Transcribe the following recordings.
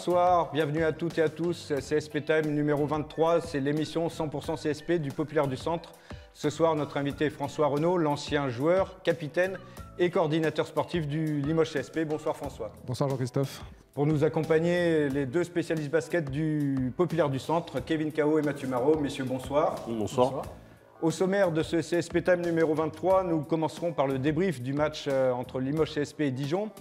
bonsoir, bienvenue à toutes et à tous. CSP Time numéro 23, c'est l'émission 100% CSP du Populaire du Centre. Ce soir, notre invité est François Renaud, l'ancien joueur, capitaine et coordinateur sportif du Limoges CSP. Bonsoir François. Bonsoir Jean-Christophe. Pour nous accompagner, les deux spécialistes basket du Populaire du Centre, Kevin Cao et Mathieu Marot. Messieurs, bonsoir. Bonsoir. Au sommaire de ce CSP Time numéro 23, nous commencerons par le débrief du match entre Limoges CSP et Dijon.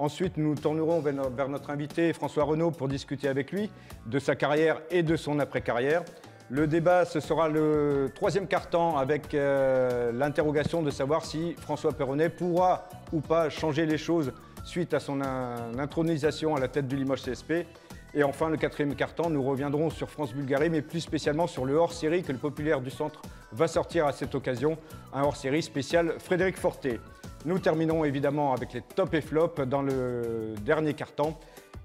Ensuite, nous tournerons vers notre invité François Renaud pour discuter avec lui de sa carrière et de son après-carrière. Le débat, ce sera le troisième quart-temps avec l'interrogation de savoir si François Perronnet pourra ou pas changer les choses suite à son intronisation à la tête du Limoges CSP. Et enfin, le quatrième quart-temps, nous reviendrons sur France-Bulgarie, mais plus spécialement sur le hors-série que le Populaire du Centre va sortir à cette occasion, un hors-série spécial Frédéric Fortet. Nous terminerons évidemment avec les tops et flops dans le dernier quart-temps.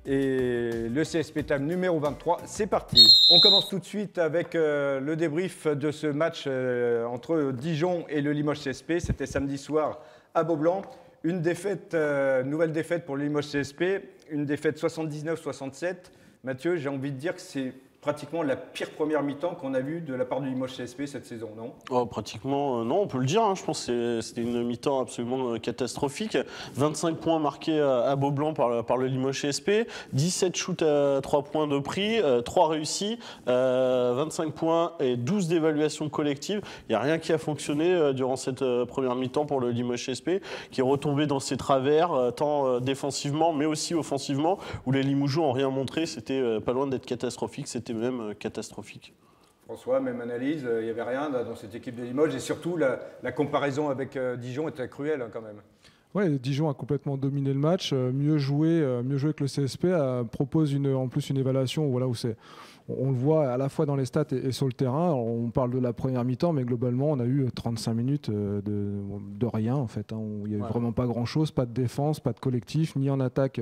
Et le CSP Time numéro 23, c'est parti. On commence tout de suite avec le débrief de ce match entre Dijon et le Limoges CSP. C'était samedi soir à Beaublanc. Une défaite, nouvelle défaite pour le Limoges CSP, une défaite 79-67. Mathieu, j'ai envie de dire que c'est pratiquement la pire première mi-temps qu'on a vue de la part du Limoges CSP cette saison, non ? Oh, pratiquement, non, on peut le dire. Je pense que c'était une mi-temps absolument catastrophique. 25 points marqués à Beaublanc par le Limoges CSP, 17 shoots à 3 points de prix, 3 réussis, 25 points et 12 d'évaluation collective. Il n'y a rien qui a fonctionné durant cette première mi-temps pour le Limoges CSP, qui est retombé dans ses travers, tant défensivement, mais aussi offensivement, où les Limougeaux n'ont rien montré. C'était pas loin d'être catastrophique. C'était même catastrophique. François, même analyse, il n'y avait rien dans cette équipe de Limoges et surtout la comparaison avec Dijon était cruelle quand même. Ouais, Dijon a complètement dominé le match, mieux joué que le CSP, propose en plus une évaluation où on le voit à la fois dans les stats et sur le terrain. On parle de la première mi-temps, mais globalement, on a eu 35 minutes de rien en fait. Il n'y a eu vraiment pas grand-chose, pas de défense, pas de collectif, ni en attaque,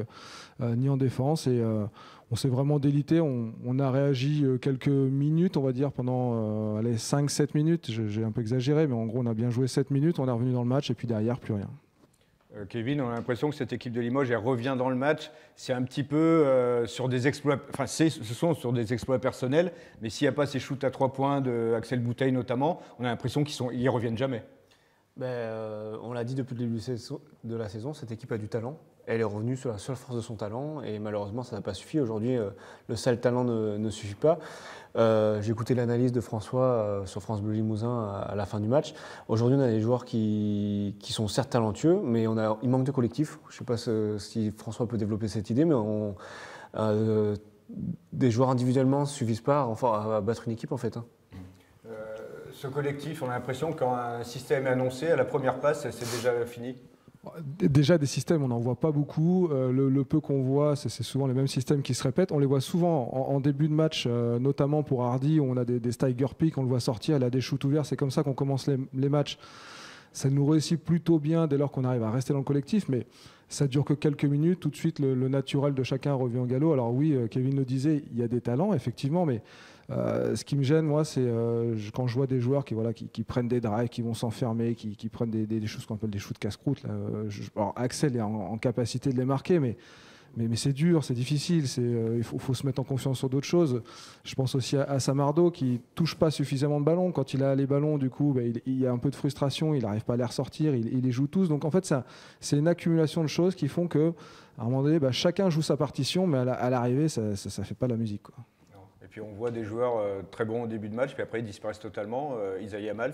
ni en défense. Et on s'est vraiment délité. On a réagi quelques minutes, on va dire, pendant 5-7 minutes. J'ai un peu exagéré, mais en gros, on a bien joué 7 minutes. On est revenu dans le match et puis derrière, plus rien. Kevin, on a l'impression que cette équipe de Limoges, elle revient dans le match. C'est un petit peu sur des exploits, enfin ce sont sur des exploits personnels, mais s'il n'y a pas ces shoots à 3 points d'Axel Bouteille notamment, on a l'impression qu'ils y reviennent jamais. On l'a dit depuis le début de la saison, cette équipe a du talent. Elle est revenue sur la seule force de son talent et malheureusement ça n'a pas suffi. Aujourd'hui, le seul talent ne suffit pas. J'ai écouté l'analyse de François sur France Bleu Limousin à la fin du match. Aujourd'hui, on a des joueurs qui sont certes talentueux, mais il manque de collectif. Je ne sais pas si François peut développer cette idée, mais des joueurs individuellement ne suffisent pas à battre une équipe en fait. Ce collectif, on a l'impression que quand un système est annoncé, à la première passe, c'est déjà fini. Déjà, des systèmes, on n'en voit pas beaucoup. Le peu qu'on voit, c'est souvent les mêmes systèmes qui se répètent. On les voit souvent en début de match, notamment pour Hardy, où on a des Steiger pick, on le voit sortir, il a des shoots ouverts. C'est comme ça qu'on commence les matchs. Ça nous réussit plutôt bien dès lors qu'on arrive à rester dans le collectif, mais ça dure que quelques minutes. Tout de suite, le naturel de chacun revient au galop. Alors oui, Kevin le disait, il y a des talents, effectivement, mais ce qui me gêne, moi, c'est quand je vois des joueurs qui prennent des drives, qui vont s'enfermer, qui prennent des choses qu'on appelle des shoots casse-croûte. Alors Axel est en capacité de les marquer, mais c'est dur, c'est difficile. Il faut se mettre en confiance sur d'autres choses. Je pense aussi à Samardo qui touche pas suffisamment de ballons. Quand il a les ballons, du coup, il y a un peu de frustration. Il n'arrive pas à les ressortir. Il les joue tous. Donc en fait, c'est une accumulation de choses qui font que, à un moment donné, chacun joue sa partition, mais à l'arrivée, ça fait pas la musique, quoi. Et puis on voit des joueurs très bons au début de match, puis après ils disparaissent totalement. Isaiah Mals.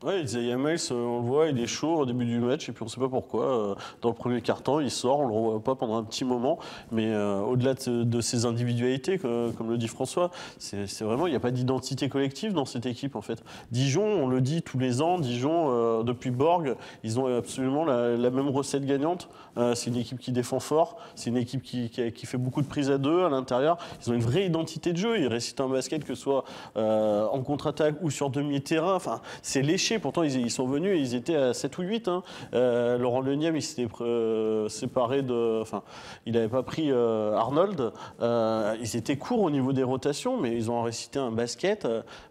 Oui, Isaiah Miles, on le voit, il est chaud au début du match et puis on ne sait pas pourquoi. Dans le premier quart-temps, il sort, on ne le revoit pas pendant un petit moment. Mais au-delà de ses individualités, comme le dit François, c'est vraiment, il n'y a pas d'identité collective dans cette équipe en fait. Dijon, on le dit tous les ans, Dijon, depuis Borg, ils ont absolument la même recette gagnante. C'est une équipe qui défend fort, c'est une équipe qui fait beaucoup de prises à deux à l'intérieur. Ils ont une vraie identité de jeu, ils récitent un basket que ce soit en contre-attaque ou sur demi-terrain. Enfin, c'est léché. triché. Pourtant, ils sont venus et ils étaient à 7 ou 8. Hein. Laurent Lenième, il s'était séparé de... Enfin, il n'avait pas pris Arnold. Ils étaient courts au niveau des rotations, mais ils ont récité un basket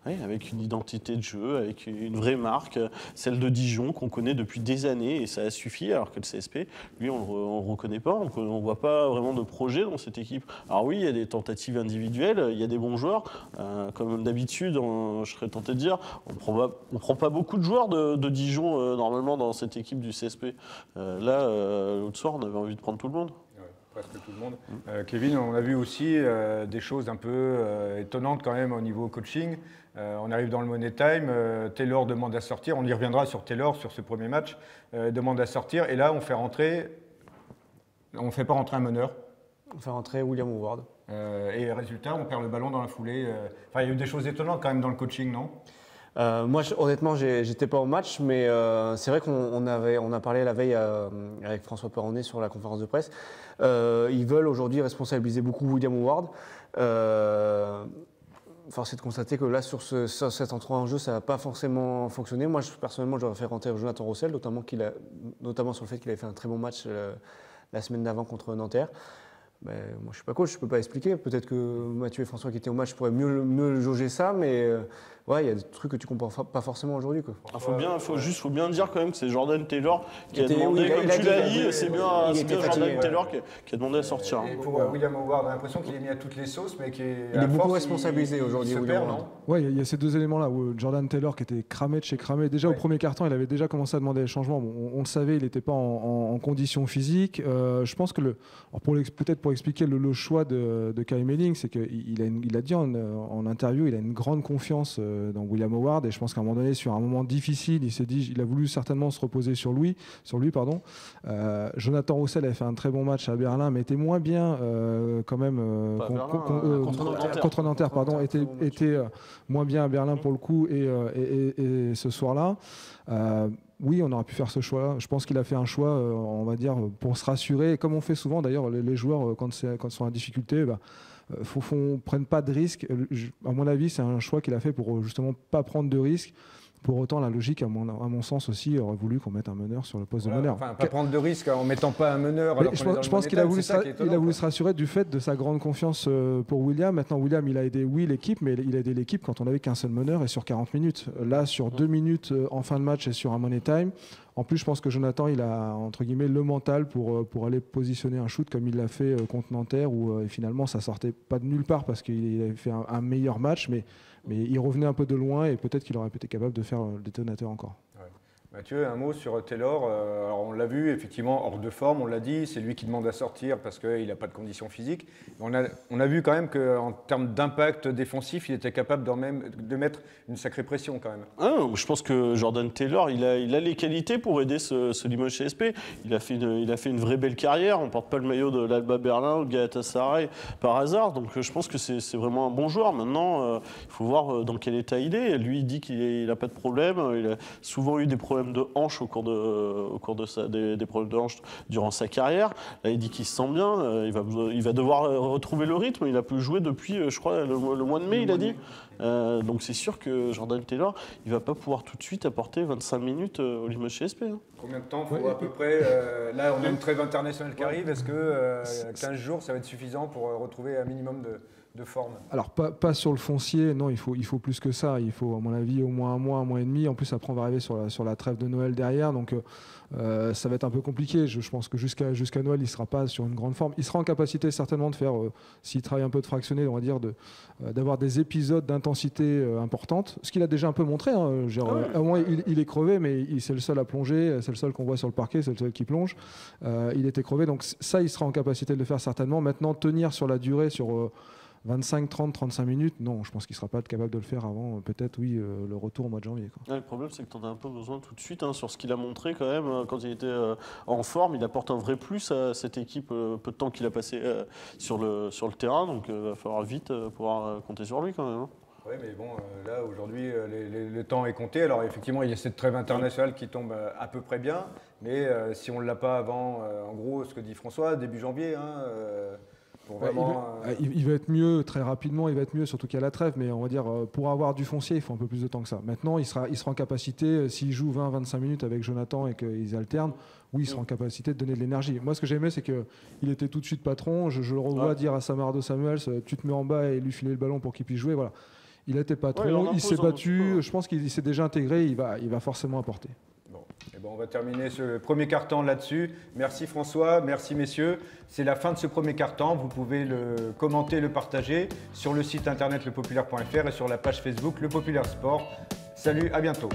avec une identité de jeu, avec une vraie marque, celle de Dijon qu'on connaît depuis des années et ça a suffi, alors que le CSP, lui, on ne le reconnaît pas, on ne voit pas vraiment de projet dans cette équipe. Alors oui, il y a des tentatives individuelles, il y a des bons joueurs, comme d'habitude, je serais tenté de dire, on ne prend pas beaucoup de joueurs de Dijon normalement dans cette équipe du CSP. L'autre soir, on avait envie de prendre tout le monde. Presque tout le monde. Kevin, on a vu aussi des choses un peu étonnantes quand même au niveau coaching. On arrive dans le Money Time, Taylor demande à sortir, on y reviendra sur Taylor, sur ce premier match, demande à sortir, et là on fait pas rentrer un meneur. On fait rentrer William Howard. Et résultat, on perd le ballon dans la foulée. Enfin, il y a eu des choses étonnantes quand même dans le coaching, non ? Moi, honnêtement, j'étais pas au match, mais c'est vrai qu'on a parlé la veille avec François Perronnet sur la conférence de presse. Ils veulent aujourd'hui responsabiliser beaucoup William Howard. Force est de constater que là, sur cet entrée en jeu, ça n'a pas forcément fonctionné. Moi, personnellement, j'aurais fait rentrer Jonathan Rossel, notamment sur le fait qu'il avait fait un très bon match la semaine d'avant contre Nanterre. Moi, je ne suis pas coach, je ne peux pas expliquer. Peut-être que Mathieu et François qui étaient au match pourraient mieux jauger ça, mais il y a des trucs que tu ne comprends pas forcément aujourd'hui. Il faut bien dire quand même que c'est Jordan Taylor qui a demandé, comme tu l'as dit, c'est bien Jordan Taylor qui a demandé à sortir. Et pour William Howard, on a l'impression qu'il est mis à toutes les sauces, mais qu'il est beaucoup responsabilisé aujourd'hui. Oui, il y a ces deux éléments-là, où Jordan Taylor qui était cramé de chez cramé. Déjà au premier quart-temps, il avait déjà commencé à demander des changements. Bon, on le savait, il n'était pas en condition physique. Je pense que peut-être pour expliquer le choix de Kai Melling, c'est qu'il a dit en interview, il a une grande confiance dans William Howard, et je pense qu'à un moment donné, sur un moment difficile, il a voulu certainement se reposer sur lui. Jonathan Rossel avait fait un très bon match à Berlin, mais était moins bien quand même contre Nanterre, était moins bien à Berlin pour le coup, et ce soir-là. Oui, on aurait pu faire ce choix. Je pense qu'il a fait un choix, on va dire, pour se rassurer. Et comme on fait souvent, d'ailleurs, les joueurs, quand ils sont en difficulté, ne prennent pas de risques. À mon avis, c'est un choix qu'il a fait pour justement pas prendre de risques. Pour autant, la logique, à mon sens aussi, aurait voulu qu'on mette un meneur sur le poste de meneur. Enfin, pas prendre de risques en mettant pas un meneur. Je pense qu'il a voulu se rassurer du fait de sa grande confiance pour William. Maintenant, William, il a aidé l'équipe, mais il a aidé l'équipe quand on n'avait qu'un seul meneur et sur 40 minutes. Là, sur 2 minutes en fin de match et sur un money time. En plus, je pense que Jonathan, il a entre guillemets le mental pour aller positionner un shoot comme il l'a fait contre Nanterre, où finalement ça sortait pas de nulle part parce qu'il avait fait un meilleur match, mais il revenait un peu de loin et peut-être qu'il aurait été capable de faire le détonateur encore. Ouais. Mathieu, un mot sur Taylor. Alors on l'a vu, effectivement, hors de forme, on l'a dit, c'est lui qui demande à sortir parce qu'il n'a pas de conditions physiques. On a vu quand même qu'en termes d'impact défensif, il était capable de mettre une sacrée pression quand même. Je pense que Jordan Taylor, il a les qualités pour aider ce Limoges CSP. Il a fait une vraie belle carrière. On ne porte pas le maillot de l'Alba Berlin ou de Galatasaray par hasard. Donc je pense que c'est vraiment un bon joueur. Maintenant, il faut voir dans quel état il est. Lui, il dit qu'il n'a pas de problème. Il a souvent eu des problèmes de hanche au cours des problèmes de hanche durant sa carrière. Là, il dit qu'il se sent bien. Il va devoir retrouver le rythme. Il a pu jouer depuis, je crois, le mois de mai, il a dit. Donc c'est sûr que Jordan Taylor, il ne va pas pouvoir tout de suite apporter 25 minutes au Limoges CSP. Combien de temps faut à peu près là, on a une trêve internationale qui arrive. Est-ce que 15 jours, ça va être suffisant pour retrouver un minimum de forme? Alors pas sur le foncier, non, il faut plus que ça. Il faut, à mon avis, au moins un mois et demi. En plus, après, on va arriver sur la trêve de Noël derrière. Donc ça va être un peu compliqué. Je pense que jusqu'à Noël, il ne sera pas sur une grande forme. Il sera en capacité certainement de faire, s'il travaille un peu de fractionné, on va dire, d'avoir des épisodes d'intensité importante. Ce qu'il a déjà un peu montré. Au moins, il est crevé, mais c'est le seul à plonger. C'est le seul qu'on voit sur le parquet. C'est le seul qui plonge. Il était crevé. Donc ça, il sera en capacité de le faire certainement. Maintenant, tenir sur la durée, sur 25, 30, 35 minutes, non, je pense qu'il ne sera pas capable de le faire avant, peut-être, le retour au mois de janvier. Le problème, c'est que tu en as un peu besoin tout de suite, sur ce qu'il a montré quand même. Quand il était en forme, il apporte un vrai plus à cette équipe, peu de temps qu'il a passé sur le terrain, donc il va falloir vite pouvoir compter sur lui quand même. Oui, mais bon, là, aujourd'hui, le temps est compté. Alors, effectivement, il y a cette trêve internationale qui tombe à peu près bien, mais si on ne l'a pas avant, en gros, ce que dit François, début janvier, Il va être mieux très rapidement, il va être mieux, surtout qu'il y a la trêve, mais on va dire pour avoir du foncier, il faut un peu plus de temps que ça. Maintenant, il sera en capacité, s'il joue 20-25 minutes avec Jonathan et qu'ils alternent, oui, il sera en capacité de donner de l'énergie. Moi, ce que j'aimais, c'est qu'il était tout de suite patron. Je le revois dire à Samardo Samuels, tu te mets en bas et lui filer le ballon pour qu'il puisse jouer. Voilà. Il était patron, il s'est battu, je pense qu'il s'est déjà intégré, il va forcément apporter. On va terminer ce premier quart-temps là-dessus. Merci François, merci messieurs. C'est la fin de ce premier quart-temps. Vous pouvez le commenter, le partager sur le site internet lepopulaire.fr et sur la page Facebook Le Populaire Sport. Salut, à bientôt.